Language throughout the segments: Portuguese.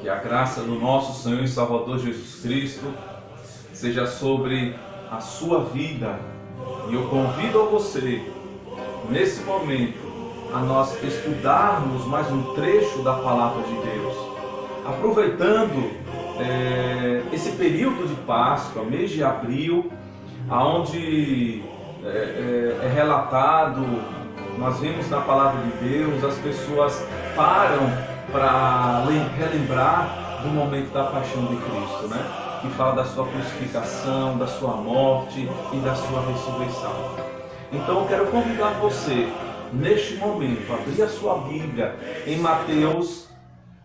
Que a graça do nosso Senhor e Salvador Jesus Cristo seja sobre a sua vida. E eu convido a você, nesse momento, a nós estudarmos mais um trecho da Palavra de Deus. Aproveitando esse período de Páscoa, mês de abril, onde é relatado, nós vemos na Palavra de Deus, as pessoas param para relembrar do momento da paixão de Cristo, né? Que fala da sua crucificação, da sua morte e da sua ressurreição. Então eu quero convidar você, neste momento, a abrir a sua Bíblia em Mateus,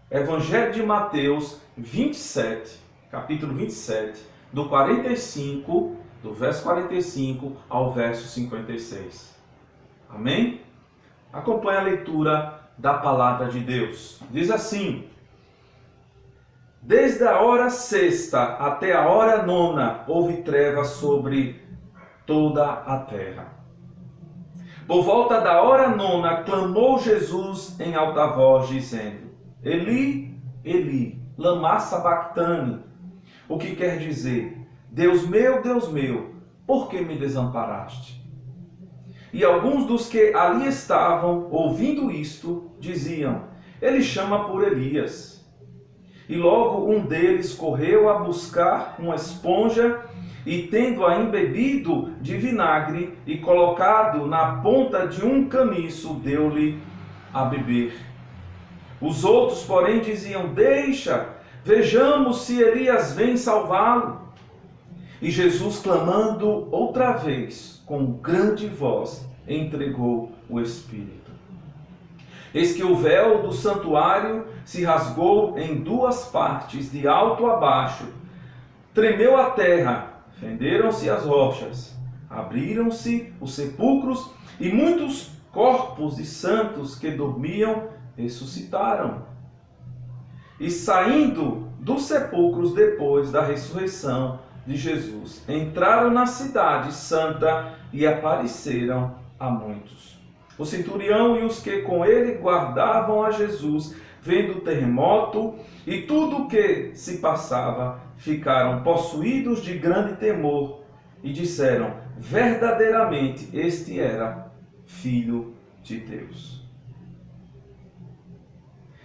Evangelho de Mateus 27, capítulo 27, do verso 45 ao verso 56. Amém? Acompanhe a leitura da Palavra de Deus. Diz assim: desde a hora sexta até a hora nona houve trevas sobre toda a terra. Por volta da hora nona clamou Jesus em alta voz, dizendo: Eli, Eli, lama sabactani, o que quer dizer: Deus meu, por que me desamparaste? E alguns dos que ali estavam, ouvindo isto, diziam: ele chama por Elias. E logo um deles correu a buscar uma esponja e, tendo-a embebido de vinagre e colocado na ponta de um caniço, deu-lhe a beber. Os outros, porém, diziam: deixa, vejamos se Elias vem salvá-lo. E Jesus, clamando outra vez, com grande voz, entregou o Espírito. Eis que o véu do santuário se rasgou em duas partes, de alto a baixo. Tremeu a terra, fenderam-se as rochas, abriram-se os sepulcros, e muitos corpos de santos que dormiam ressuscitaram. E saindo dos sepulcros depois da ressurreição de Jesus, entraram na cidade santa e apareceram a muitos. O centurião e os que com ele guardavam a Jesus, vendo o terremoto e tudo o que se passava, ficaram possuídos de grande temor e disseram: verdadeiramente este era Filho de Deus.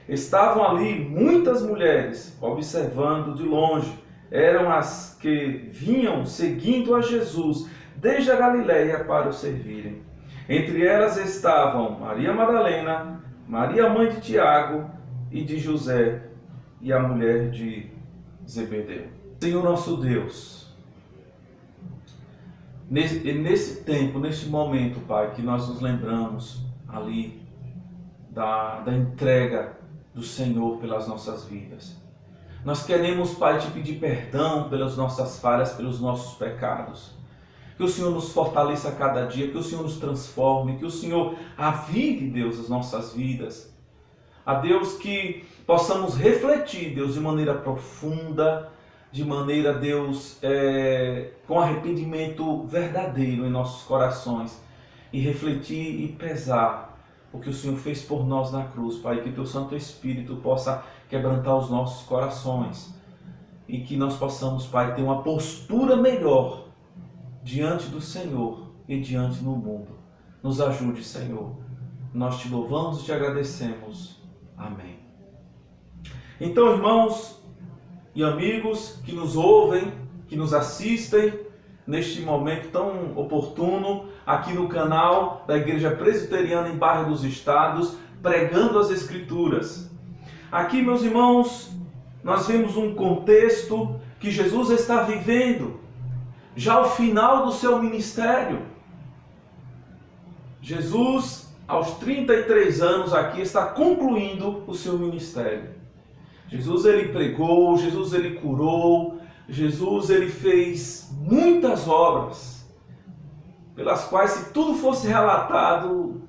Estavam ali muitas mulheres observando de longe. Eram as que vinham seguindo a Jesus desde a Galileia para o servirem. Entre elas estavam Maria Madalena, Maria mãe de Tiago e de José, e a mulher de Zebedeu. Senhor nosso Deus, nesse tempo, nesse momento, Pai, que nós nos lembramos ali da entrega do Senhor pelas nossas vidas. Nós queremos, Pai, te pedir perdão pelas nossas falhas, pelos nossos pecados. Que o Senhor nos fortaleça a cada dia, que o Senhor nos transforme, que o Senhor avive, Deus, as nossas vidas. A Deus, que possamos refletir, Deus, de maneira profunda, de maneira, Deus, com arrependimento verdadeiro em nossos corações. E refletir e pesar o que o Senhor fez por nós na cruz, Pai. Que teu Santo Espírito possa quebrantar os nossos corações. E que nós possamos, Pai, ter uma postura melhor diante do Senhor e diante do mundo. Nos ajude, Senhor. Nós te louvamos e te agradecemos. Amém. Então, irmãos e amigos que nos ouvem, que nos assistem neste momento tão oportuno, aqui no canal da Igreja Presbiteriana em Bairro dos Estados, pregando as Escrituras. Aqui, meus irmãos, nós vemos um contexto que Jesus está vivendo, já ao final do seu ministério. Jesus, aos 33 anos aqui, está concluindo o seu ministério. Jesus, ele pregou, Jesus, ele curou, Jesus, ele fez muitas obras, pelas quais, se tudo fosse relatado,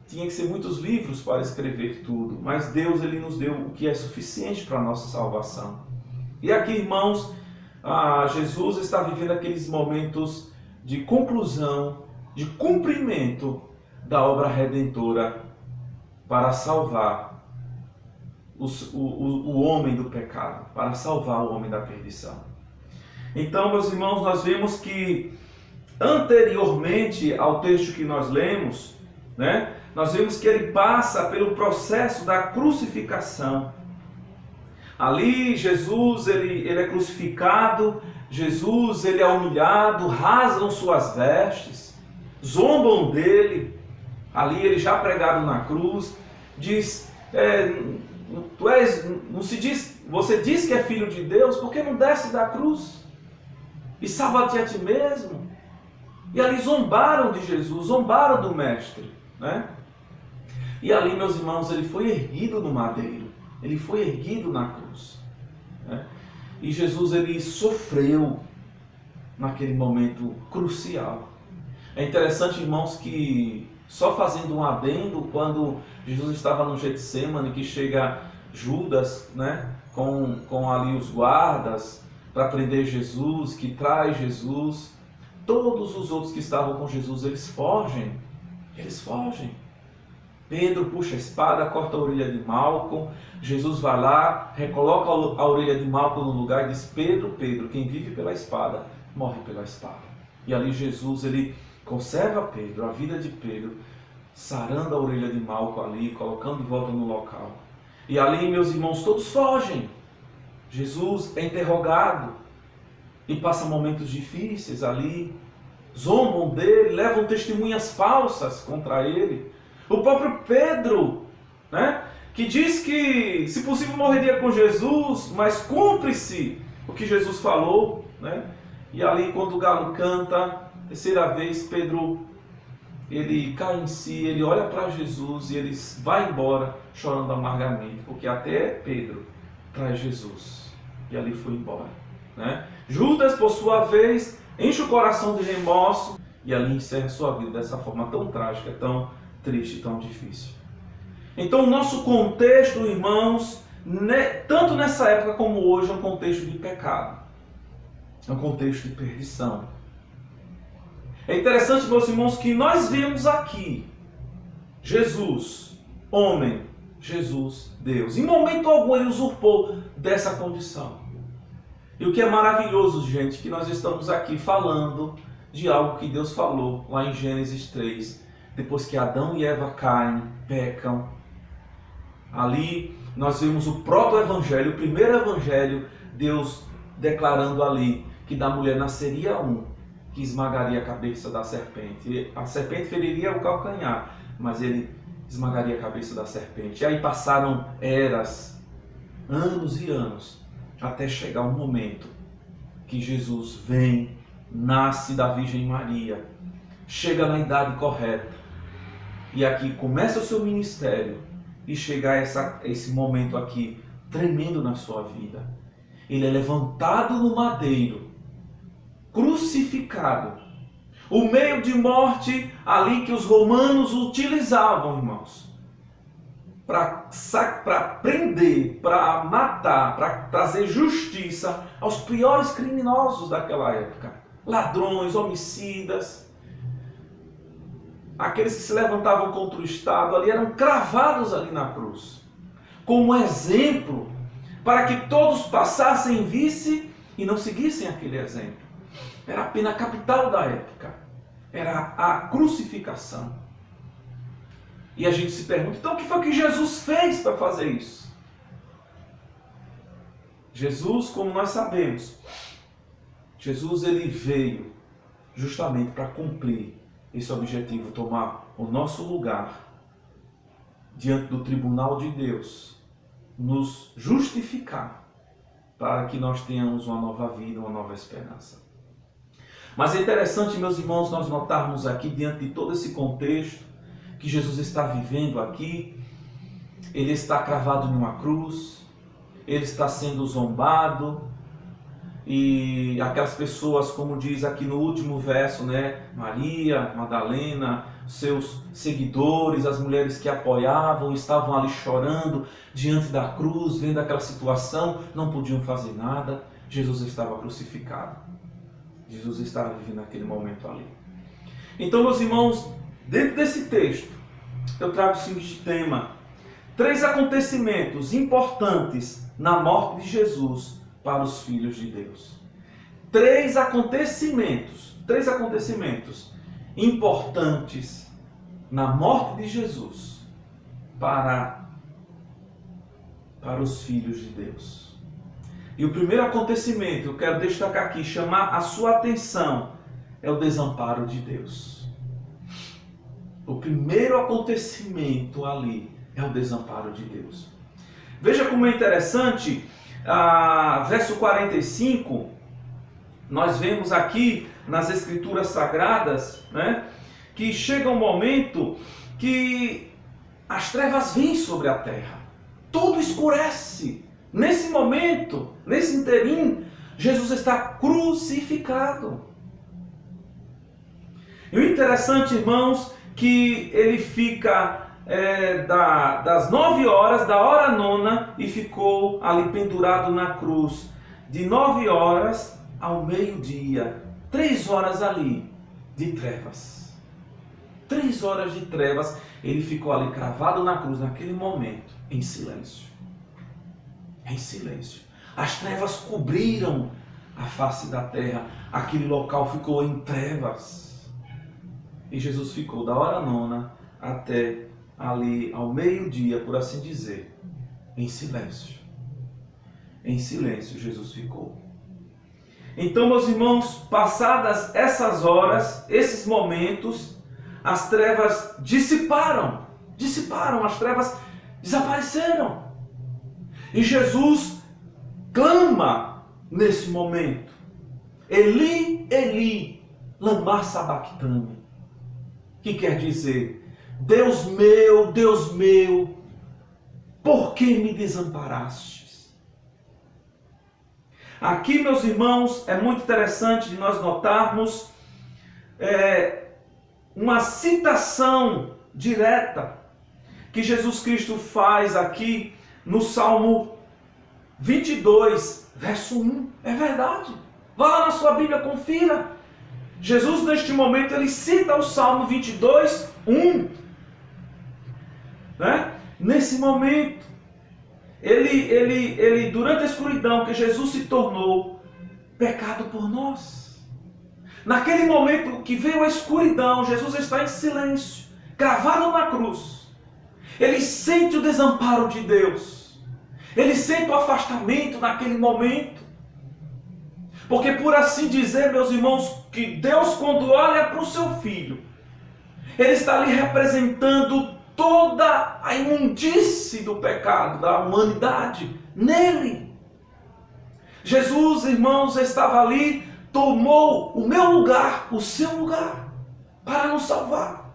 tinha que ser muitos livros para escrever tudo. Mas Deus, ele nos deu o que é suficiente para a nossa salvação. E aqui, irmãos, Jesus está vivendo aqueles momentos de conclusão, de cumprimento da obra redentora para salvar o homem do pecado, para salvar o homem da perdição. Então, meus irmãos, nós vemos que anteriormente ao texto que nós lemos, né, nós vemos que ele passa pelo processo da crucificação. Ali Jesus ele é crucificado, Jesus ele é humilhado, rasgam suas vestes, zombam dele, ali ele já pregado na cruz, diz, você diz que é filho de Deus, por que não desce da cruz e salva-te a ti mesmo? E ali zombaram de Jesus, zombaram do mestre, né? E ali, meus irmãos, ele foi erguido no madeiro, ele foi erguido na cruz, né? E Jesus ele sofreu naquele momento crucial. É interessante, irmãos, que só fazendo um adendo, quando Jesus estava no Getsêmani, que chega Judas, né, com ali os guardas para prender Jesus, que traz Jesus, todos os outros que estavam com Jesus, eles fogem. Pedro puxa a espada, corta a orelha de Malco. Jesus vai lá, recoloca a orelha de Malco no lugar e diz: Pedro, Pedro, quem vive pela espada, morre pela espada. E ali Jesus, ele conserva Pedro, a vida de Pedro, sarando a orelha de Malco ali, colocando de volta no local. E ali, meus irmãos, todos fogem. Jesus é interrogado e passa momentos difíceis ali. Zombam dele, levam testemunhas falsas contra ele. O próprio Pedro, né, que diz que, se possível, morreria com Jesus, mas cumpre-se o que Jesus falou, né? E ali, quando o galo canta, terceira vez, Pedro, ele cai em si, ele olha para Jesus e ele vai embora chorando amargamente, porque até Pedro traz Jesus. E ali foi embora, né? Judas, por sua vez, enche o coração de remorso e ali encerra sua vida dessa forma tão trágica, tão triste, tão difícil. Então, o nosso contexto, irmãos, tanto nessa época como hoje, é um contexto de pecado, é um contexto de perdição. É interessante, meus irmãos, que nós vemos aqui Jesus, homem, Jesus, Deus. Em momento algum ele usurpou dessa condição. E o que é maravilhoso, gente, que nós estamos aqui falando de algo que Deus falou lá em Gênesis 3, depois que Adão e Eva caem, pecam. Ali nós vemos o próprio evangelho, o primeiro evangelho, Deus declarando ali que da mulher nasceria um que esmagaria a cabeça da serpente. A serpente feriria o calcanhar, mas ele esmagaria a cabeça da serpente. E aí passaram eras, anos e anos, até chegar um momento que Jesus vem, nasce da Virgem Maria, chega na idade correta, e aqui começa o seu ministério, e chega a esse momento aqui, tremendo na sua vida. Ele é levantado no madeiro, crucificado, o meio de morte ali que os romanos utilizavam, irmãos, para prender, para matar, para trazer justiça aos piores criminosos daquela época. Ladrões, homicidas, aqueles que se levantavam contra o Estado, ali eram cravados ali na cruz, como exemplo, para que todos passassem, vissem e não seguissem aquele exemplo. Era a pena capital da época, era a crucificação. E a gente se pergunta, então o que foi que Jesus fez para fazer isso? Jesus, como nós sabemos, Jesus ele veio justamente para cumprir esse objetivo, tomar o nosso lugar diante do tribunal de Deus, nos justificar para que nós tenhamos uma nova vida, uma nova esperança. Mas é interessante, meus irmãos, nós notarmos aqui, diante de todo esse contexto que Jesus está vivendo aqui, ele está cravado numa cruz, ele está sendo zombado, e aquelas pessoas, como diz aqui no último verso, né, Maria, Madalena, seus seguidores, as mulheres que apoiavam, estavam ali chorando diante da cruz, vendo aquela situação, não podiam fazer nada. Jesus estava crucificado. Jesus estava vivendo aquele momento ali. Então, meus irmãos, dentro desse texto, eu trago o seguinte tema: 3 acontecimentos importantes na morte de Jesus para os filhos de Deus. 3 acontecimentos importantes na morte de Jesus para os filhos de Deus. E o primeiro acontecimento que eu quero destacar aqui, chamar a sua atenção, é o desamparo de Deus. O primeiro acontecimento ali é o desamparo de Deus. Veja como é interessante, verso 45, nós vemos aqui nas Escrituras Sagradas, né, que chega um momento que as trevas vêm sobre a terra. Tudo escurece. Nesse momento, nesse interim, Jesus está crucificado. E o interessante, irmãos, que ele fica das 9 horas, da hora nona, e ficou ali pendurado na cruz, de 9 horas ao meio-dia. 3 horas ali de trevas. 3 horas de trevas, ele ficou ali cravado na cruz, naquele momento, em silêncio. Em silêncio. As trevas cobriram a face da terra. Aquele local ficou em trevas. E Jesus ficou da hora nona até ali ao meio-dia, por assim dizer, em silêncio. Em silêncio Jesus ficou. Então, meus irmãos, passadas essas horas, esses momentos, as trevas dissiparam, as trevas desapareceram. E Jesus clama nesse momento: Eli, Eli, lama sabachthani, que quer dizer: Deus meu, por que me desamparastes? Aqui, meus irmãos, é muito interessante de nós notarmos uma citação direta que Jesus Cristo faz aqui no Salmo 22, verso 1. É verdade. Vá lá na sua Bíblia, confira. Jesus, neste momento, ele cita o Salmo 22, 1. Né? Nesse momento, ele durante a escuridão que Jesus se tornou pecado por nós. Naquele momento que veio a escuridão, Jesus está em silêncio, cravado na cruz. Ele sente o desamparo de Deus. Ele sente o afastamento naquele momento. Porque, por assim dizer, meus irmãos, que Deus, quando olha para o seu filho, ele está ali representando toda a imundície do pecado da humanidade nele. Jesus, irmãos, estava ali, tomou o meu lugar, o seu lugar, para nos salvar.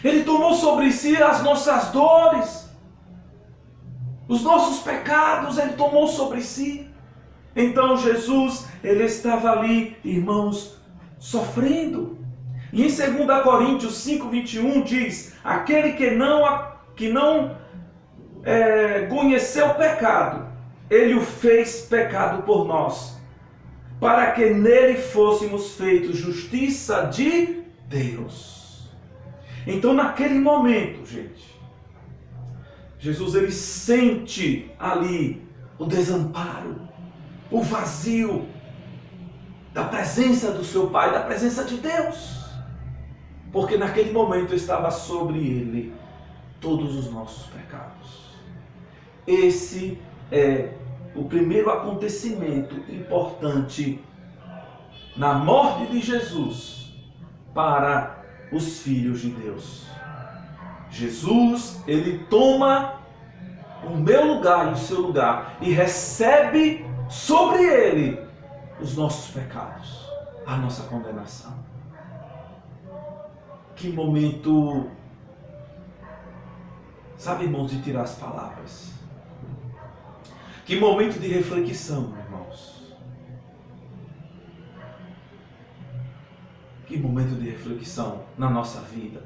Ele tomou sobre si as nossas dores, os nossos pecados, ele tomou sobre si. Então Jesus, ele estava ali, irmãos, sofrendo. E em 2 Coríntios 5, 21 diz: aquele que não conheceu o pecado, ele o fez pecado por nós, para que nele fôssemos feitos justiça de Deus. Então, naquele momento, gente, Jesus, ele sente ali o desamparo, o vazio da presença do seu Pai, da presença de Deus. Porque naquele momento estava sobre ele todos os nossos pecados. Esse é o primeiro acontecimento importante na morte de Jesus para os filhos de Deus. Jesus, ele toma o meu lugar e o seu lugar e recebe sobre ele os nossos pecados, a nossa condenação. Que momento, sabe, irmãos, de tirar as palavras. Que momento de reflexão, irmãos. Que momento de reflexão na nossa vida.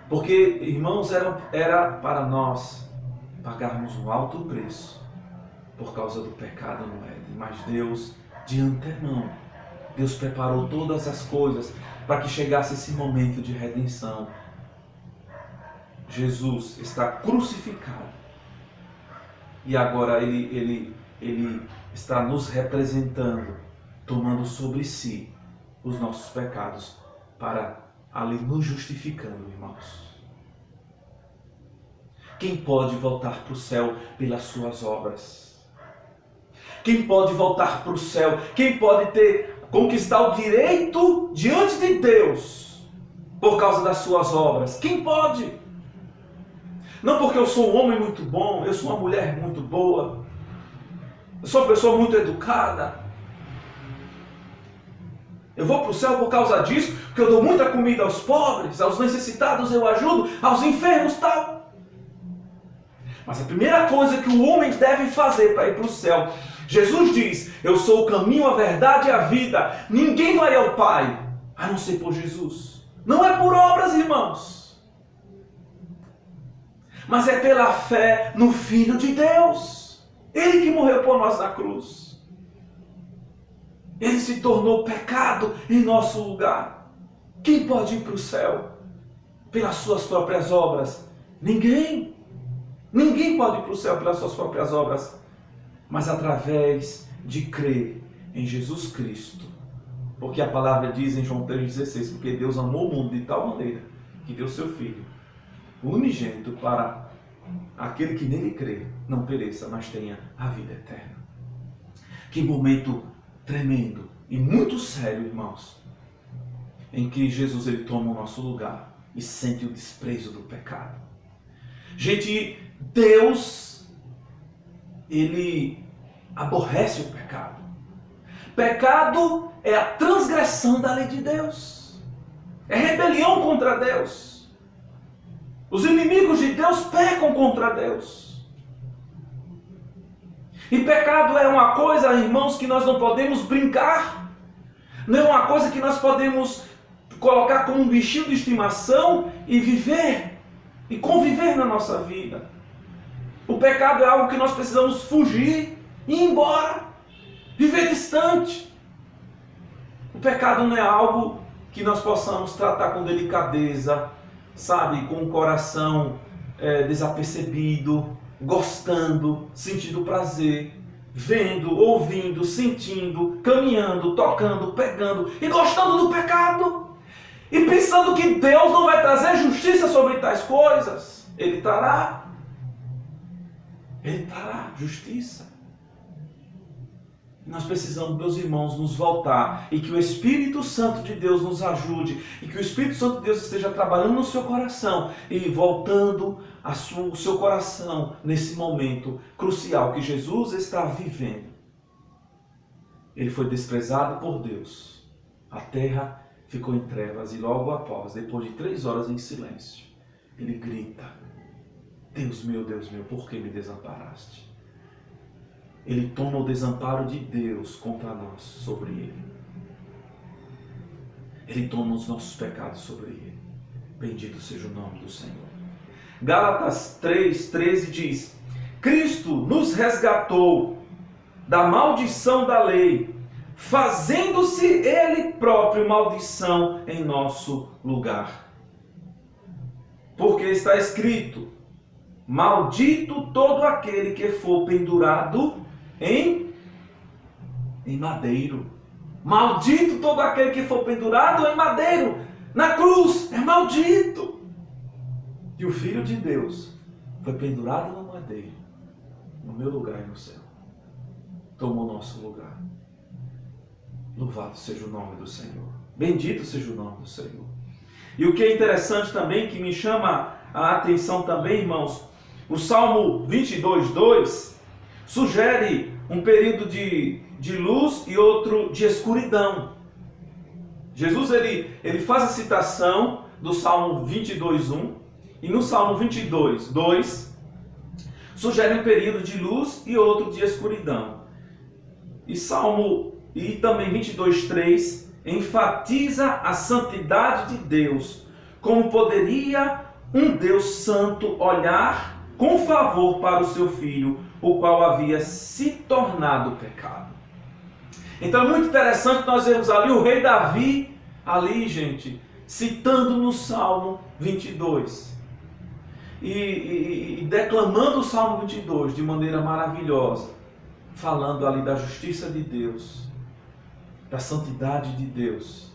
Porque, irmãos, era para nós pagarmos um alto preço por causa do pecado no Éden. Mas Deus, de antemão, Deus preparou todas as coisas para que chegasse esse momento de redenção. Jesus está crucificado. E agora ele está nos representando, tomando sobre si os nossos pecados, para ali nos justificando, irmãos. Quem pode voltar para o céu pelas suas obras? Quem pode voltar para o céu? Quem pode conquistar o direito diante de Deus por causa das suas obras? Quem pode? Não porque eu sou um homem muito bom, eu sou uma mulher muito boa, eu sou uma pessoa muito educada. Eu vou para o céu por causa disso, porque eu dou muita comida aos pobres, aos necessitados eu ajudo, aos enfermos tal. Mas a primeira coisa que o homem deve fazer para ir para o céu, Jesus diz, eu sou o caminho, a verdade e a vida. Ninguém vai ao Pai, a não ser por Jesus. Não é por obras, irmãos. Mas é pela fé no Filho de Deus. Ele que morreu por nós na cruz. Ele se tornou pecado em nosso lugar. Quem pode ir para o céu pelas suas próprias obras? Ninguém. Ninguém pode ir para o céu pelas suas próprias obras, mas através de crer em Jesus Cristo. Porque a palavra diz em João 3,16, porque Deus amou o mundo de tal maneira que deu seu Filho, o unigênito, para aquele que nele crê, não pereça, mas tenha a vida eterna. Que momento tremendo e muito sério, irmãos, em que Jesus ele toma o nosso lugar e sente o desprezo do pecado. Gente, Deus, ele aborrece o pecado. Pecado é a transgressão da lei de Deus. É rebelião contra Deus. Os inimigos de Deus pecam contra Deus. E pecado é uma coisa, irmãos, que nós não podemos brincar. Não é uma coisa que nós podemos colocar como um bichinho de estimação e viver e conviver na nossa vida. O pecado é algo que nós precisamos fugir e ir embora, viver distante. O pecado não é algo que nós possamos tratar com delicadeza, sabe, com o coração desapercebido, gostando, sentindo prazer, vendo, ouvindo, sentindo, caminhando, tocando, pegando e gostando do pecado. E pensando que Deus não vai trazer justiça sobre tais coisas. Ele trará justiça. Nós precisamos, meus irmãos, nos voltar e que o Espírito Santo de Deus nos ajude e que o Espírito Santo de Deus esteja trabalhando no seu coração e voltando o seu coração nesse momento crucial que Jesus está vivendo. Ele foi desprezado por Deus. A terra ficou em trevas e logo após, depois de 3 horas em silêncio, ele grita: Deus meu, por que me desamparaste? Ele toma o desamparo de Deus contra nós, sobre ele. Ele toma os nossos pecados sobre ele. Bendito seja o nome do Senhor. Gálatas 3:13 diz: Cristo nos resgatou da maldição da lei, fazendo-se ele próprio maldição em nosso lugar. Porque está escrito: maldito todo aquele que for pendurado em madeiro. Maldito todo aquele que for pendurado em madeiro, na cruz, é maldito. E o Filho de Deus foi pendurado no madeiro, no meu lugar e no céu. Tomou nosso lugar. Louvado seja o nome do Senhor. Bendito seja o nome do Senhor. E o que é interessante também, que me chama a atenção também, irmãos, o Salmo 22:2 sugere um período de luz e outro de escuridão. Jesus ele faz a citação do Salmo 22:1 e no Salmo 22:2 sugere um período de luz e outro de escuridão. E também 22:3 enfatiza a santidade de Deus. Como poderia um Deus santo olhar com favor para o seu filho, o qual havia se tornado pecado? Então é muito interessante nós vermos ali o rei Davi, ali, gente, citando no Salmo 22. e declamando o Salmo 22 de maneira maravilhosa, falando ali da justiça de Deus, da santidade de Deus.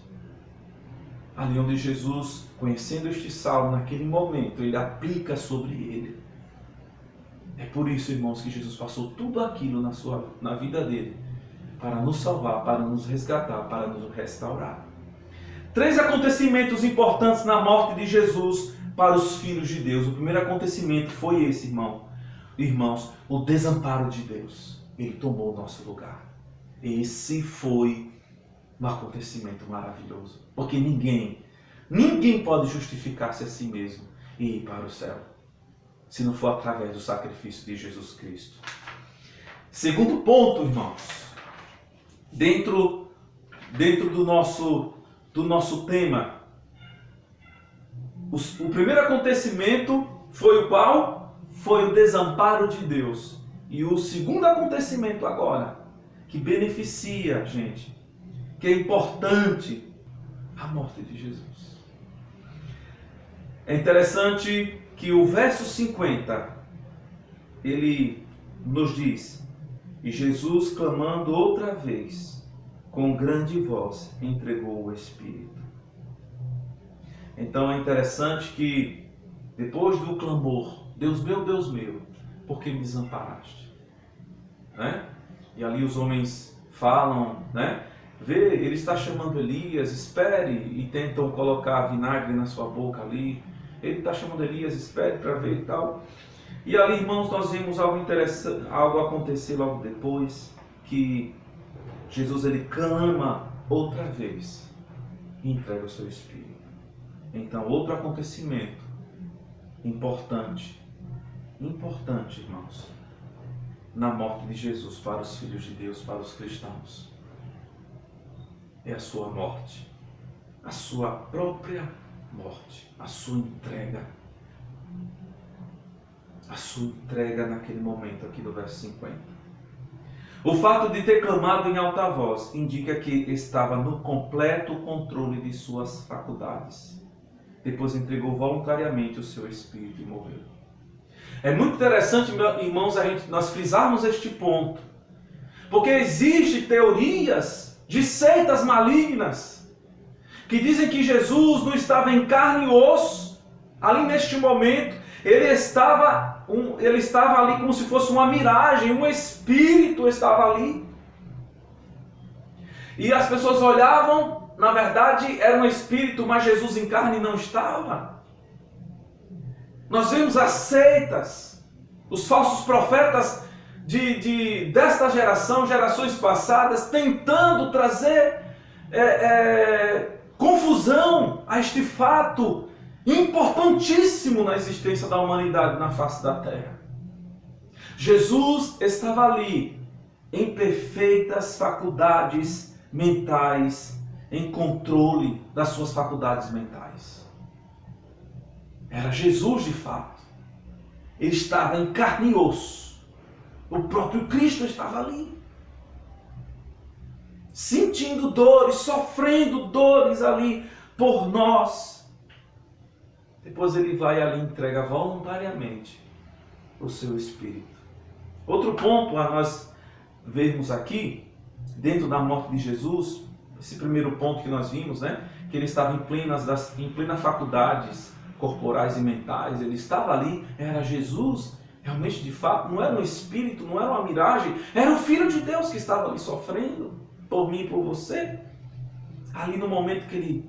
Ali onde Jesus, conhecendo este salmo, naquele momento, ele aplica sobre ele. É por isso, irmãos, que Jesus passou tudo aquilo na vida dele, para nos salvar, para nos resgatar, para nos restaurar. 3 acontecimentos importantes na morte de Jesus para os filhos de Deus. O primeiro acontecimento foi esse, irmãos, o desamparo de Deus. Ele tomou o nosso lugar. Esse foi um acontecimento maravilhoso. Porque ninguém pode justificar-se a si mesmo e ir para o céu, se não for através do sacrifício de Jesus Cristo. Segundo ponto, irmãos, dentro do nosso tema, o primeiro acontecimento foi o qual? Foi o desamparo de Deus. E o segundo acontecimento agora, que beneficia a gente, que é importante, a morte de Jesus. É interessante que o verso 50, ele nos diz: e Jesus, clamando outra vez, com grande voz, entregou o Espírito. Então é interessante que, depois do clamor, Deus meu, por que me desamparaste? Né? E ali os homens falam, né? Vê, ele está chamando Elias, espere, e tentam colocar vinagre na sua boca ali. Ele está chamando Elias, espere para ver e tal. E ali, irmãos, nós vimos algo interessante, algo acontecer logo depois, que Jesus, ele clama outra vez e entrega o seu Espírito. Então, outro acontecimento importante, irmãos, na morte de Jesus para os filhos de Deus, para os cristãos, é a sua morte, a sua própria morte, a sua entrega naquele momento aqui do verso 50. O fato de ter clamado em alta voz indica que estava no completo controle de suas faculdades. Depois entregou voluntariamente o seu espírito e morreu. É muito interessante, irmãos, nós frisarmos este ponto, porque existem teorias de seitas malignas que dizem que Jesus não estava em carne e osso ali neste momento. Ele estava ali como se fosse uma miragem, um espírito estava ali. E as pessoas olhavam, na verdade era um espírito, mas Jesus em carne não estava. Nós vemos as seitas, os falsos profetas desta geração, gerações passadas, tentando trazer confusão a este fato importantíssimo na existência da humanidade na face da terra. Jesus estava ali em perfeitas faculdades mentais, em controle das suas faculdades mentais. Era Jesus de fato. Ele estava em carne e osso. O próprio Cristo estava ali, sentindo dores, sofrendo dores ali por nós. Depois ele vai ali e entrega voluntariamente o seu Espírito. Outro ponto a nós vermos aqui, dentro da morte de Jesus, esse primeiro ponto que nós vimos, né? Que ele estava em plenas faculdades corporais e mentais, ele estava ali, era Jesus, realmente de fato, não era um espírito, não era uma miragem, era o Filho de Deus que estava ali sofrendo por mim e por você. Ali no momento que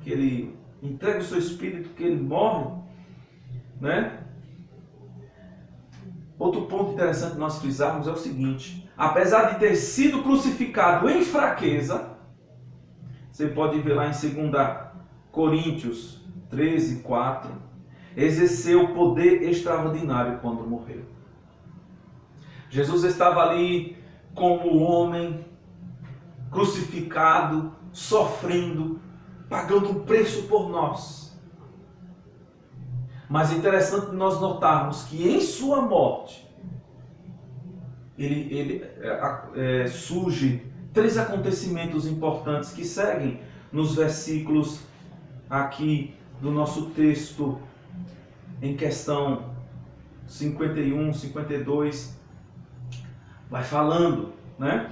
ele entrega o seu espírito, que ele morre, né? Outro ponto interessante que nós frisarmos é o seguinte: apesar de ter sido crucificado em fraqueza, você pode ver lá em 2 Coríntios 13, 4, exerceu poder extraordinário quando morreu. Jesus estava ali como homem, crucificado, sofrendo, pagando um preço por nós. Mas é interessante nós notarmos que em sua morte, surge 3 acontecimentos importantes que seguem nos versículos aqui do nosso texto em questão 51, 52, vai falando, né?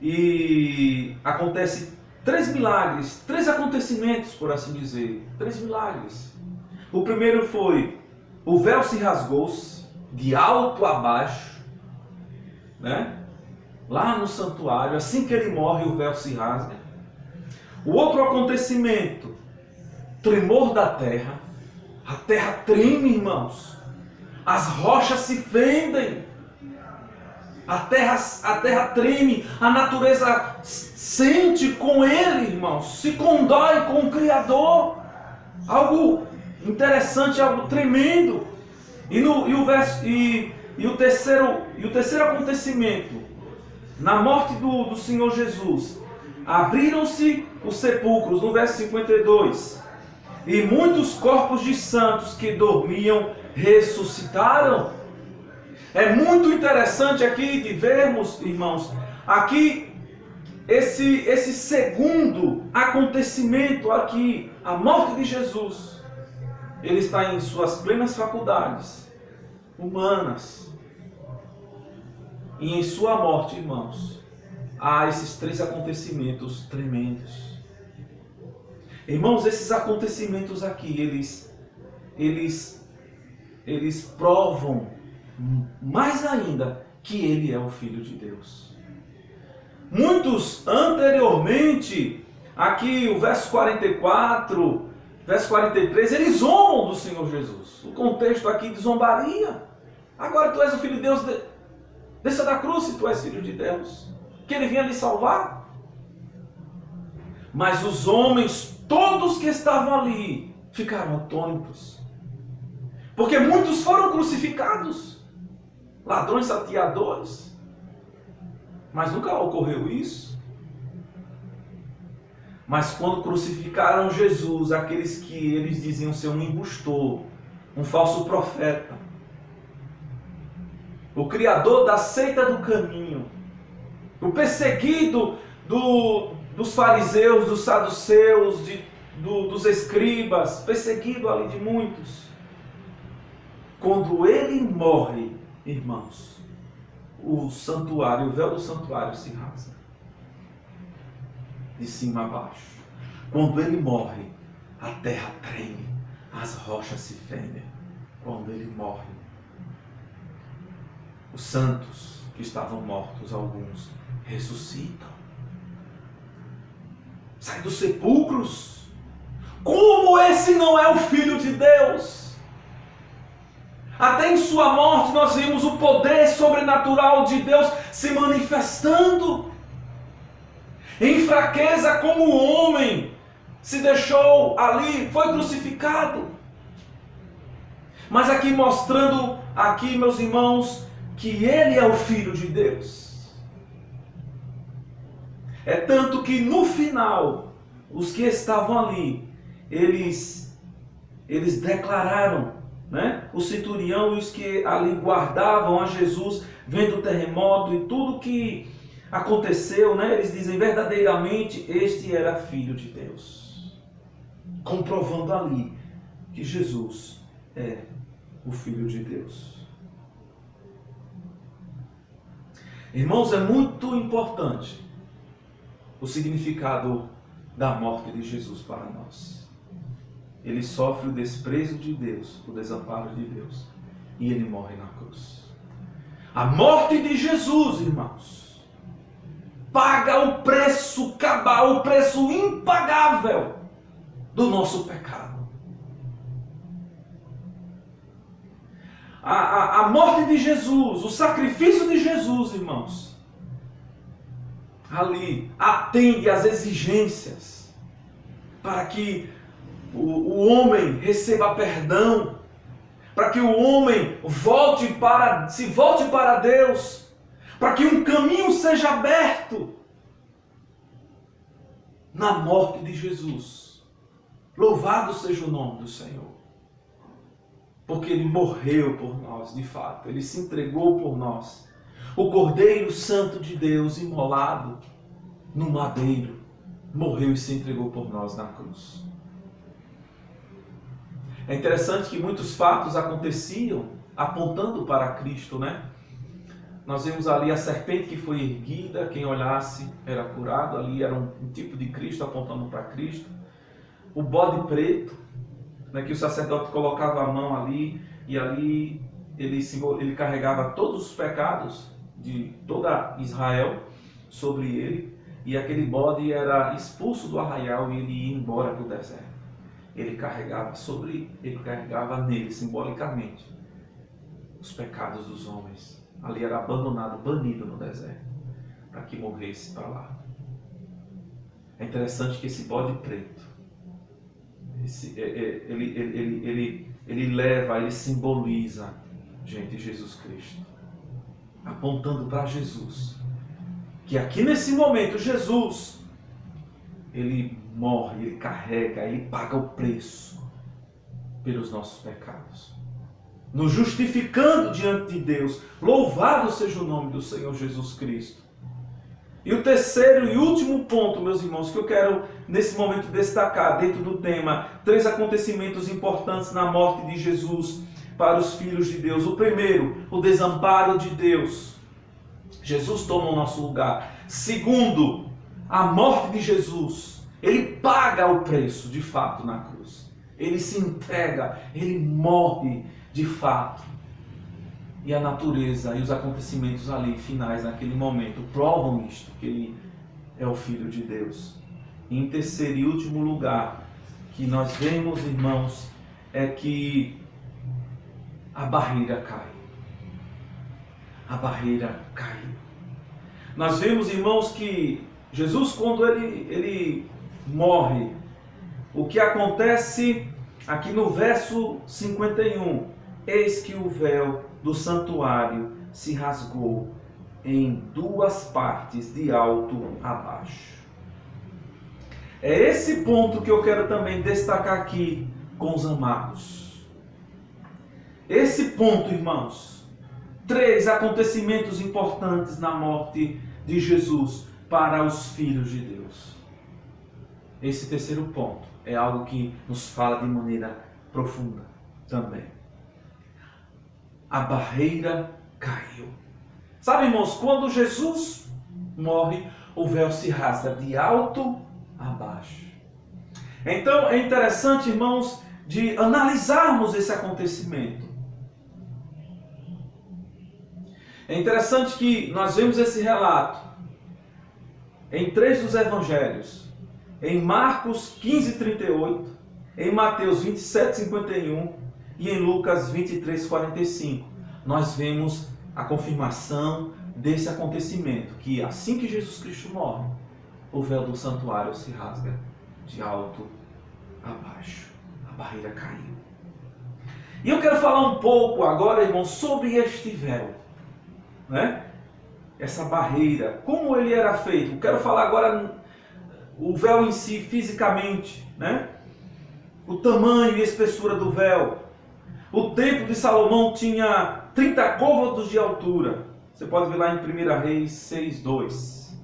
E acontece 3 milagres, 3 acontecimentos, por assim dizer, 3 milagres. O primeiro foi, o véu se rasgou de alto a baixo, né? Lá no santuário, assim que ele morre, o véu se rasga. O outro acontecimento, tremor da terra. A terra treme, irmãos. As rochas se fendem. A terra treme. A natureza sente com ele, irmãos. Se condói com o Criador. Algo interessante, algo tremendo. E o terceiro acontecimento, na morte do Senhor Jesus, abriram-se os sepulcros, no verso 52, e muitos corpos de santos que dormiam ressuscitaram. É muito interessante aqui de vermos, irmãos, aqui esse segundo acontecimento aqui, a morte de Jesus. Ele está em suas plenas faculdades humanas. E em sua morte, irmãos, há esses 3 acontecimentos tremendos. Irmãos, esses acontecimentos aqui, eles provam mais ainda que ele é o Filho de Deus. Muitos anteriormente, aqui o verso 44, verso 43, eles zombam do Senhor Jesus. O contexto aqui de zombaria. Agora tu és o Filho de Deus, desça da cruz se tu és Filho de Deus, que ele vinha lhe salvar. Mas os homens, todos que estavam ali, ficaram atônitos. Porque muitos foram crucificados, ladrões salteadores. Mas nunca ocorreu isso. Mas quando crucificaram Jesus, aqueles que eles diziam ser um impostor, um falso profeta, o criador da seita do caminho, o perseguido dos fariseus, dos saduceus, dos escribas, perseguido ali de muitos. Quando ele morre, irmãos, o santuário, o véu do santuário se rasga, de cima a baixo. Quando ele morre, a terra treme, as rochas se fendem. Quando ele morre, os santos que estavam mortos, alguns, ressuscitam. Saem dos sepulcros. Como esse não é o Filho de Deus? Até em sua morte nós vimos o poder sobrenatural de Deus se manifestando. Em fraqueza, como o homem se deixou ali, foi crucificado. Mas aqui mostrando, aqui meus irmãos, que ele é o Filho de Deus. É tanto que no final, os que estavam ali, eles declararam, né? O centurião e os que ali guardavam a Jesus, vendo o terremoto e tudo que aconteceu, né? Eles dizem verdadeiramente, este era Filho de Deus. Comprovando ali que Jesus é o Filho de Deus. Irmãos, é muito importante o significado da morte de Jesus para nós. Ele sofre o desprezo de Deus, o desamparo de Deus, e ele morre na cruz. A morte de Jesus, irmãos, paga o preço cabal, o preço impagável do nosso pecado. A morte de Jesus, o sacrifício de Jesus, irmãos, ali atende às exigências para que o homem receba perdão, para que o homem se volte para Deus, para que um caminho seja aberto na morte de Jesus. Louvado seja o nome do Senhor. Porque ele morreu por nós, de fato. Ele se entregou por nós. O Cordeiro Santo de Deus, imolado no madeiro, morreu e se entregou por nós na cruz. É interessante que muitos fatos aconteciam apontando para Cristo, né? Nós vemos ali a serpente que foi erguida, quem olhasse era curado, ali era um tipo de Cristo apontando para Cristo. O bode preto, né, que o sacerdote colocava a mão ali, e ali ele carregava todos os pecados de toda Israel sobre ele, e aquele bode era expulso do arraial e ele ia embora para o deserto. Ele carregava nele, simbolicamente, os pecados dos homens. Ali era abandonado, banido no deserto, para que morresse para lá. É interessante que esse bode preto, ele simboliza, gente, Jesus Cristo, apontando para Jesus, que aqui nesse momento Jesus, ele morre, ele carrega, ele paga o preço pelos nossos pecados, nos justificando diante de Deus. Louvado seja o nome do Senhor Jesus Cristo. E o terceiro e último ponto, meus irmãos, que eu quero nesse momento destacar dentro do tema, 3 acontecimentos importantes na morte de Jesus para os filhos de Deus. O primeiro, o desamparo de Deus. Jesus toma o nosso lugar. Segundo, a morte de Jesus. Ele paga o preço, de fato, na cruz. Ele se entrega, ele morre de fato. E a natureza e os acontecimentos ali, finais, naquele momento, provam isto, que ele é o Filho de Deus. E em terceiro e último lugar, que nós vemos, irmãos, é que a barreira cai. A barreira caiu. Nós vemos, irmãos, que Jesus, quando ele morre, o que acontece aqui no verso 51, eis que o véu do santuário se rasgou em 2 partes, de alto a baixo. É esse ponto que eu quero também destacar aqui com os amados. Esse ponto, irmãos, 3 acontecimentos importantes na morte de Jesus para os filhos de Deus. Esse terceiro ponto é algo que nos fala de maneira profunda também. A barreira caiu. Sabe, irmãos, quando Jesus morre, o véu se rasga de alto a baixo. Então é interessante, irmãos, de analisarmos esse acontecimento. É interessante que nós vemos esse relato em 3 dos evangelhos. Em Marcos 15:38, em Mateus 27:51 e em Lucas 23:45. Nós vemos a confirmação desse acontecimento, que assim que Jesus Cristo morre, o véu do santuário se rasga de alto a baixo. A barreira caiu. E eu quero falar um pouco agora, irmãos, sobre este véu, né? Essa barreira, como ele era feito. Eu quero falar agora o véu em si, fisicamente, né? O tamanho e espessura do véu. O templo de Salomão tinha 30 côvados de altura. Você pode ver lá em 1 Reis 6:2.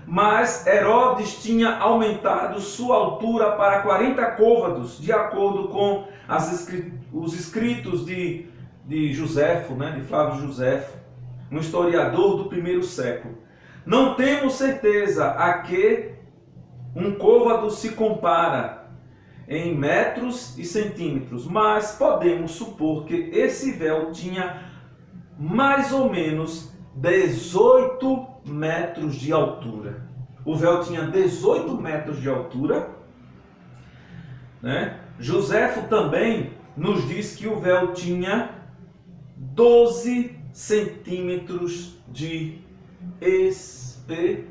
Mas Herodes tinha aumentado sua altura para 40 côvados, de acordo com os escritos de Joséfo, né, de Flávio Joséfo, um historiador do 1º século. Não temos certeza a que um côvado se compara em metros e centímetros, mas podemos supor que esse véu tinha mais ou menos 18 metros de altura. O véu tinha 18 metros de altura, né? Joséfo também nos diz que o véu tinha 12 centímetros de espessura.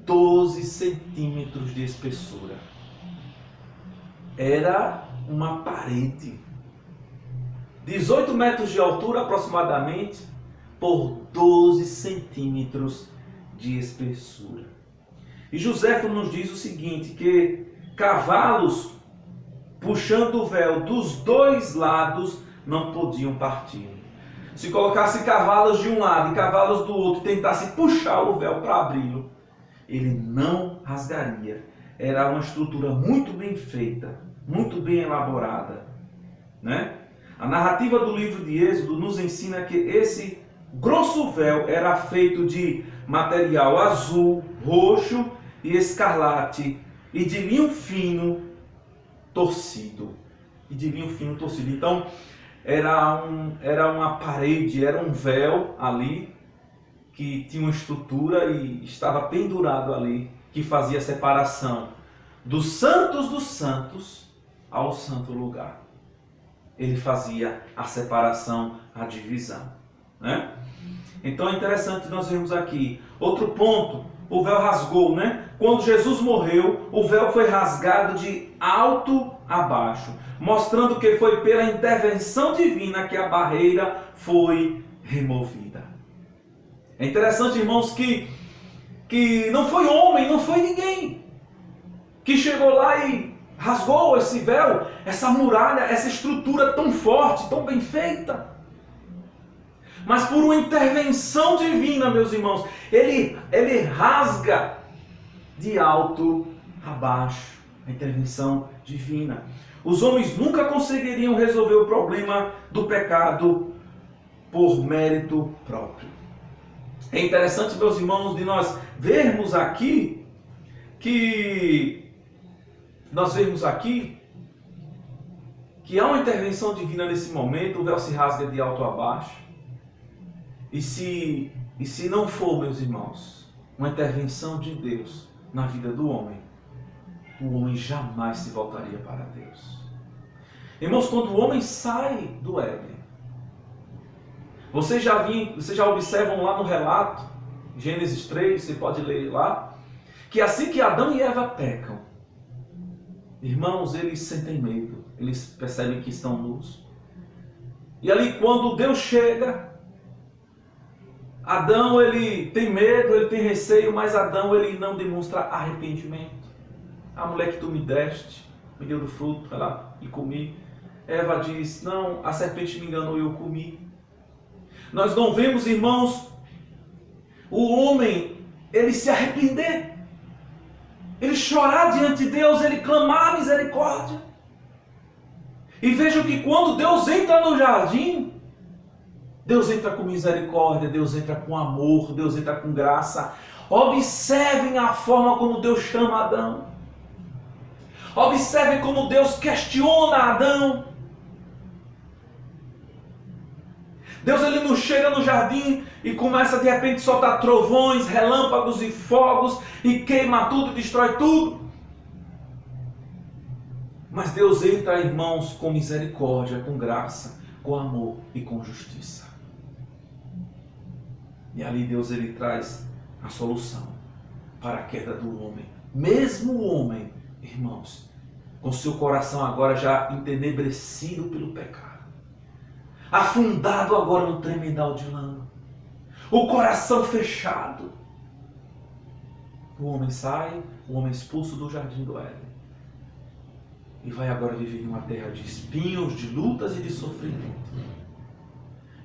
12 centímetros de espessura. Era uma parede. 18 metros de altura aproximadamente, por 12 centímetros de espessura. E Joséfo nos diz o seguinte, que cavalos puxando o véu dos 2 lados não podiam partir. Se colocasse cavalos de um lado e cavalos do outro, tentasse puxar o véu para abri-lo, ele não rasgaria. era uma estrutura muito bem feita, muito bem elaborada, né? A narrativa do livro de Êxodo nos ensina que esse grosso véu era feito de material azul, roxo e escarlate e de linho fino torcido. Então, era uma parede, era um véu ali que tinha uma estrutura e estava pendurado ali, que fazia a separação dos santos ao santo lugar. Ele fazia a separação, a divisão, né? Então é interessante nós vermos aqui. Outro ponto, o véu rasgou, né? Quando Jesus morreu, o véu foi rasgado de alto a baixo, mostrando que foi pela intervenção divina que a barreira foi removida. É interessante, irmãos, que não foi homem, não foi ninguém que chegou lá e rasgou esse véu, essa muralha, essa estrutura tão forte, tão bem feita. Mas por uma intervenção divina, meus irmãos, ele rasga de alto a baixo. A intervenção divina. Os homens nunca conseguiriam resolver o problema do pecado por mérito próprio. É interessante, meus irmãos, de nós vermos aqui que há uma intervenção divina nesse momento. O véu se rasga de alto a baixo. E se não for, meus irmãos, uma intervenção de Deus na vida do homem, o homem jamais se voltaria para Deus. Irmãos, quando o homem sai do Éden, vocês já observam lá no relato, Gênesis 3, você pode ler lá, que assim que Adão e Eva pecam, irmãos, eles sentem medo, eles percebem que estão nus. E ali quando Deus chega, Adão ele tem medo, ele tem receio, mas Adão ele não demonstra arrependimento. A mulher que tu me deste, me deu do fruto, vai lá e comi. Eva diz, não, a serpente me enganou e eu comi. Nós não vemos, irmãos, o homem, ele se arrepender. Ele chorar diante de Deus, ele clamar a misericórdia. E vejam que quando Deus entra no jardim, Deus entra com misericórdia, Deus entra com amor, Deus entra com graça. Observem a forma como Deus chama Adão. Observem como Deus questiona Adão. Deus ele não chega no jardim e começa de repente a soltar trovões, relâmpagos e fogos e queima tudo, destrói tudo. Mas Deus entra, irmãos, com misericórdia, com graça, com amor e com justiça. E ali Deus ele traz a solução para a queda do homem. Mesmo o homem, irmãos, com seu coração agora já entenebrecido pelo pecado, afundado agora no tremedal de lama, o coração fechado, o homem sai, o homem expulso do jardim do Éden, e vai agora viver em uma terra de espinhos, de lutas e de sofrimento.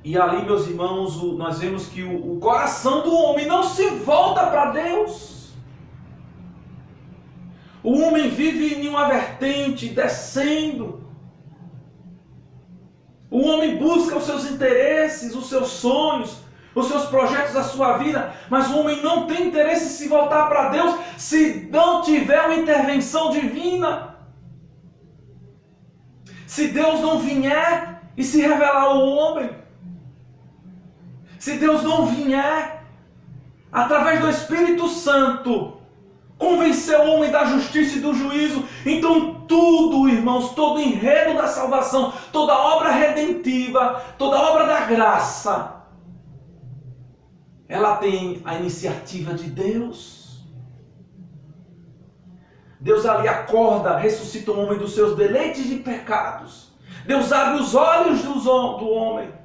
E ali, meus irmãos, nós vemos que o coração do homem não se volta para Deus. O homem vive em uma vertente, descendo. O homem busca os seus interesses, os seus sonhos, os seus projetos da sua vida, mas o homem não tem interesse em se voltar para Deus se não tiver uma intervenção divina. Se Deus não vier e se revelar ao homem, se Deus não vier, através do Espírito Santo, convencer o homem da justiça e do juízo, então tudo, irmãos, todo o enredo da salvação, toda a obra redentiva, toda a obra da graça, ela tem a iniciativa de Deus. Deus ali acorda, ressuscita o homem dos seus deleites de pecados. Deus abre os olhos do homem.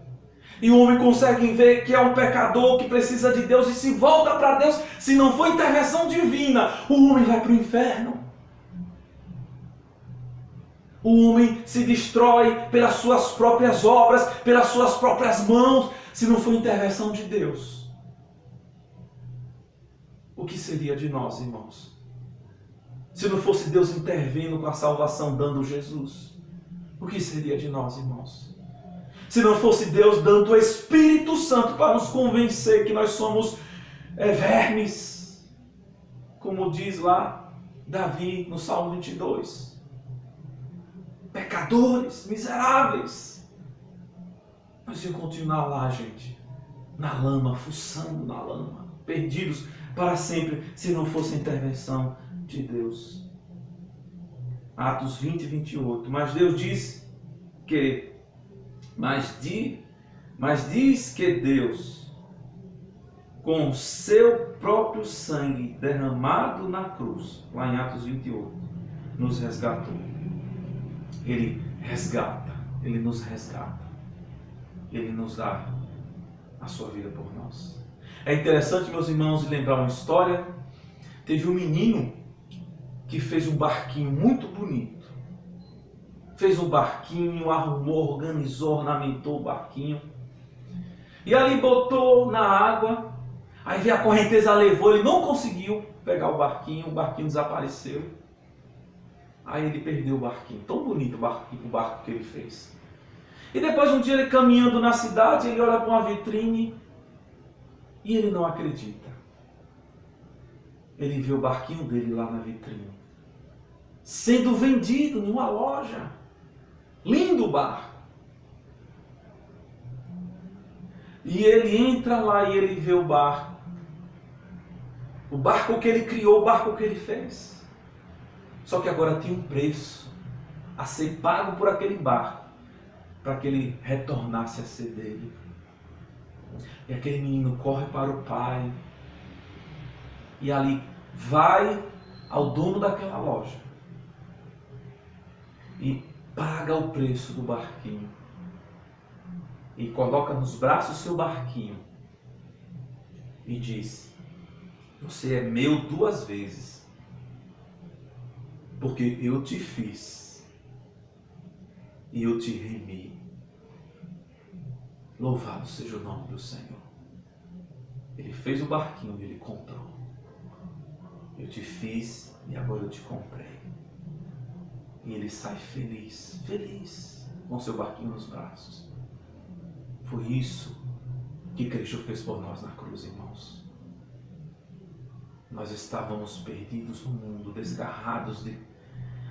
E o homem consegue ver que é um pecador que precisa de Deus e se volta para Deus. Se não for intervenção divina, o homem vai para o inferno. O homem se destrói pelas suas próprias obras, pelas suas próprias mãos, se não for intervenção de Deus. O que seria de nós, irmãos? se não fosse Deus intervindo com a salvação, dando Jesus, o que seria de nós, irmãos? Se não fosse Deus dando o Espírito Santo para nos convencer que nós somos vermes, como diz lá Davi no Salmo 22. Pecadores, miseráveis. Nós íamos continuar lá, gente, na lama, fuçando na lama, perdidos para sempre, se não fosse a intervenção de Deus. Atos 20 e 28. Mas Deus diz que, mas diz que Deus, com o seu próprio sangue derramado na cruz, lá em Atos 28, nos resgatou. Ele resgata, Ele nos resgata, Ele nos dá a sua vida por nós. É interessante, meus irmãos, lembrar uma história. Teve um menino que fez um barquinho muito bonito. Fez um barquinho, arrumou, organizou, ornamentou o barquinho. E ali botou na água. Aí veio a correnteza, levou, ele não conseguiu pegar o barquinho desapareceu. Aí ele perdeu o barquinho. Tão bonito o barco que ele fez. E depois um dia ele caminhando na cidade, ele olha para uma vitrine e ele não acredita. Ele vê o barquinho dele lá na vitrine, sendo vendido em uma loja. Lindo barco. E ele entra lá e ele vê o barco. O barco que ele criou, o barco que ele fez. Só que agora tinha um preço a ser pago por aquele barco, para que ele retornasse a ser dele. E aquele menino corre para o pai. E ali vai ao dono daquela loja. E paga o preço do barquinho. E coloca nos braços o seu barquinho. E diz: você é meu 2 vezes. Porque eu te fiz. E eu te remi. Louvado seja o nome do Senhor. Ele fez o barquinho e ele comprou. Eu te fiz e agora eu te comprei. E ele sai feliz, feliz, com seu barquinho nos braços. Foi isso que Cristo fez por nós na cruz, irmãos. Nós estávamos perdidos no mundo, desgarrados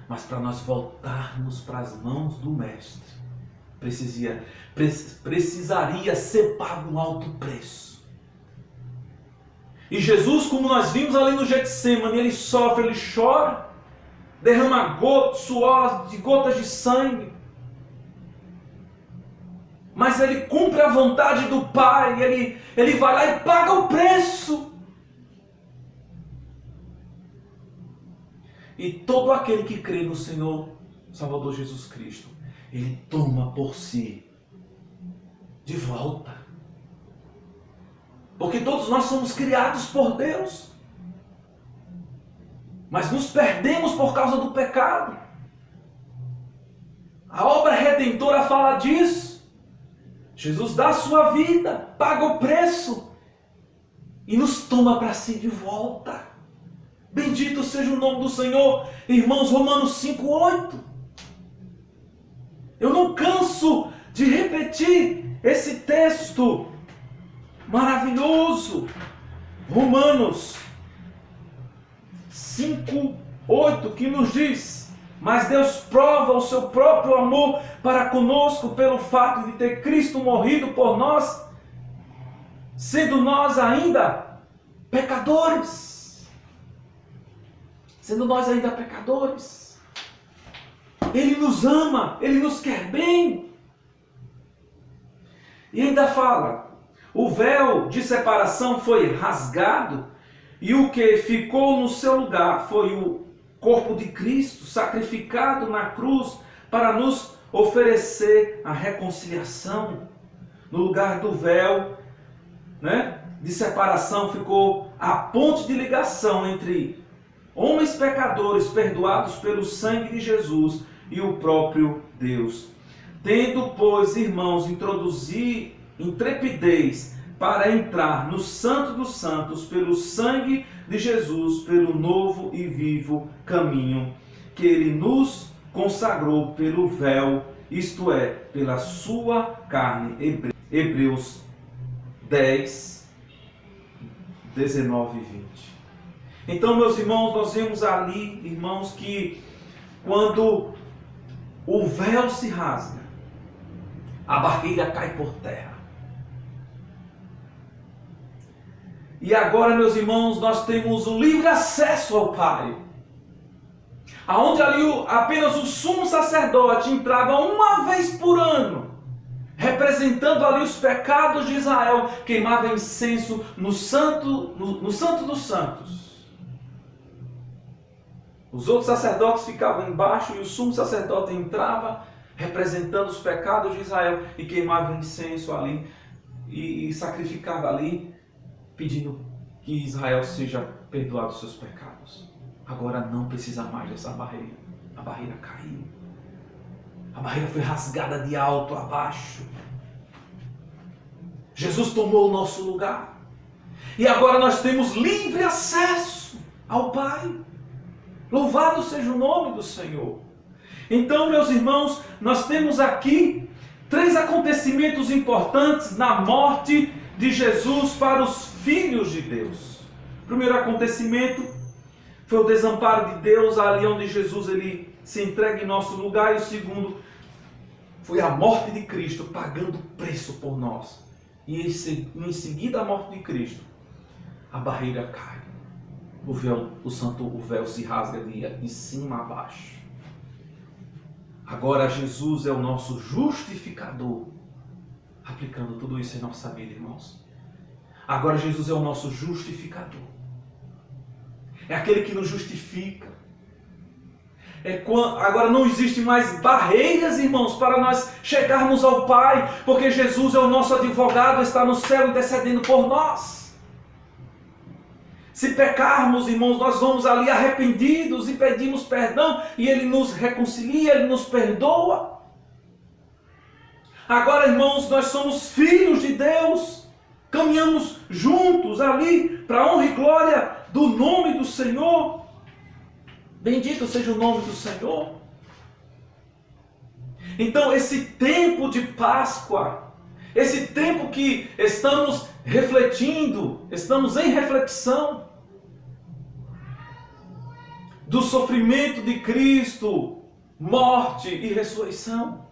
mas para nós voltarmos para as mãos do Mestre, precisaria ser pago um alto preço. E Jesus, como nós vimos ali no Getsemane, ele sofre, ele chora, derrama suor de gotas de sangue. Mas ele cumpre a vontade do Pai, ele vai lá e paga o preço. E todo aquele que crê no Senhor Salvador Jesus Cristo, ele toma por si de volta. Porque todos nós somos criados por Deus, mas nos perdemos por causa do pecado. A obra redentora fala disso. Jesus dá a sua vida, paga o preço e nos toma para si de volta. Bendito seja o nome do Senhor. Irmãos, Romanos 5:8. Eu não canso de repetir esse texto maravilhoso. Romanos 5:8, que nos diz: mas Deus prova o seu próprio amor para conosco pelo fato de ter Cristo morrido por nós, sendo nós ainda pecadores. Sendo nós ainda pecadores. Ele nos ama, Ele nos quer bem. E ainda fala: o véu de separação foi rasgado e o que ficou no seu lugar foi o corpo de Cristo, sacrificado na cruz para nos oferecer a reconciliação. No lugar do véu, de separação ficou a ponte de ligação entre homens pecadores perdoados pelo sangue de Jesus e o próprio Deus. Tendo, pois, irmãos, introduzir intrepidez para entrar no Santo dos Santos pelo sangue de Jesus, pelo novo e vivo caminho que Ele nos consagrou pelo véu, isto é, pela sua carne. Hebreus 10, 19 e 20. Então, meus irmãos, nós vemos ali, irmãos, que quando o véu se rasga, a barreira cai por terra. E agora, meus irmãos, nós temos o livre acesso ao Pai. Aonde ali apenas o sumo sacerdote entrava uma vez por ano, representando ali os pecados de Israel, queimava incenso no Santo dos Santos. Os outros sacerdotes ficavam embaixo e o sumo sacerdote entrava, representando os pecados de Israel, e queimava incenso ali e sacrificava ali, pedindo que Israel seja perdoado dos seus pecados. Agora não precisa mais dessa barreira. A barreira caiu. A barreira foi rasgada de alto a baixo. Jesus tomou o nosso lugar. E agora nós temos livre acesso ao Pai. Louvado seja o nome do Senhor. Então, meus irmãos, nós temos aqui 3 acontecimentos importantes na morte de Jesus para os filhos de Deus. O primeiro acontecimento foi o desamparo de Deus, ali onde Jesus ele se entrega em nosso lugar. E o segundo foi a morte de Cristo, pagando preço por nós. E em seguida a morte de Cristo, a barreira cai. O véu se rasga de cima a baixo. Agora Jesus é o nosso justificador. Aplicando tudo isso em nossa vida, irmãos. Agora Jesus é o nosso justificador. É aquele que nos justifica. Agora não existe mais barreiras, irmãos, para nós chegarmos ao Pai, porque Jesus é o nosso advogado, está no céu intercedendo por nós. Se pecarmos, irmãos, nós vamos ali arrependidos e pedimos perdão, e Ele nos reconcilia, Ele nos perdoa. Agora, irmãos, nós somos filhos de Deus, caminhamos juntos ali para a honra e glória do nome do Senhor. Bendito seja o nome do Senhor. Então, esse tempo de Páscoa, esse tempo que estamos refletindo, estamos em reflexão do sofrimento de Cristo, morte e ressurreição.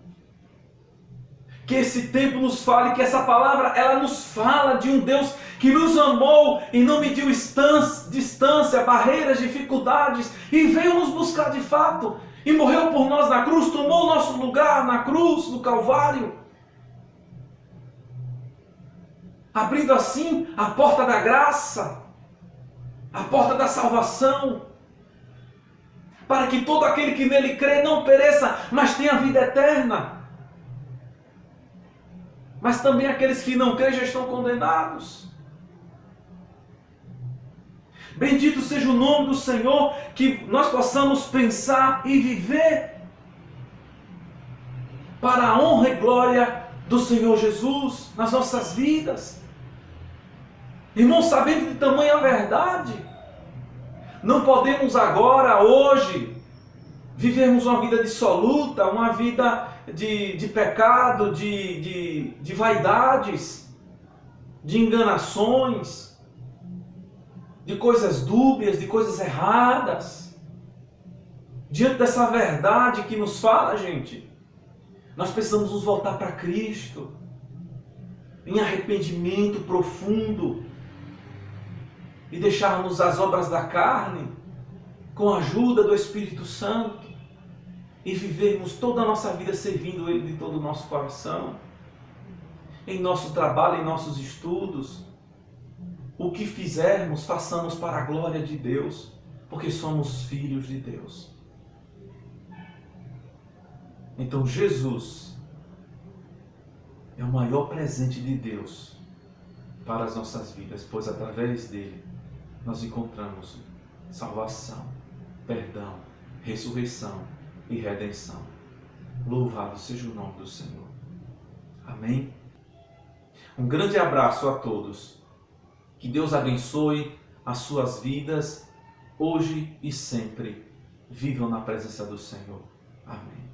Que esse tempo nos fale, que essa palavra ela nos fala de um Deus que nos amou e não mediu distância, barreiras, dificuldades, e veio nos buscar de fato, e morreu por nós na cruz, tomou o nosso lugar na cruz do Calvário, abrindo assim a porta da graça, a porta da salvação, para que todo aquele que nele crê não pereça, mas tenha vida eterna. Mas também aqueles que não creem já estão condenados. Bendito seja o nome do Senhor, que nós possamos pensar e viver para a honra e glória do Senhor Jesus nas nossas vidas. Irmãos, sabendo de tamanha verdade, não podemos agora, hoje, vivermos uma vida dissoluta, uma vida de pecado, de vaidades, de enganações, de coisas dúbias, de coisas erradas. Diante dessa verdade que nos fala, gente, nós precisamos nos voltar para Cristo, em arrependimento profundo, e deixarmos as obras da carne, com a ajuda do Espírito Santo, e vivermos toda a nossa vida servindo Ele de todo o nosso coração, em nosso trabalho, em nossos estudos. O que fizermos, façamos para a glória de Deus, porque somos filhos de Deus. Então Jesus é o maior presente de Deus para as nossas vidas, pois através dele nós encontramos salvação, perdão, ressurreição e redenção. Louvado seja o nome do Senhor. Amém? Um grande abraço a todos. Que Deus abençoe as suas vidas, hoje e sempre. Vivam na presença do Senhor. Amém.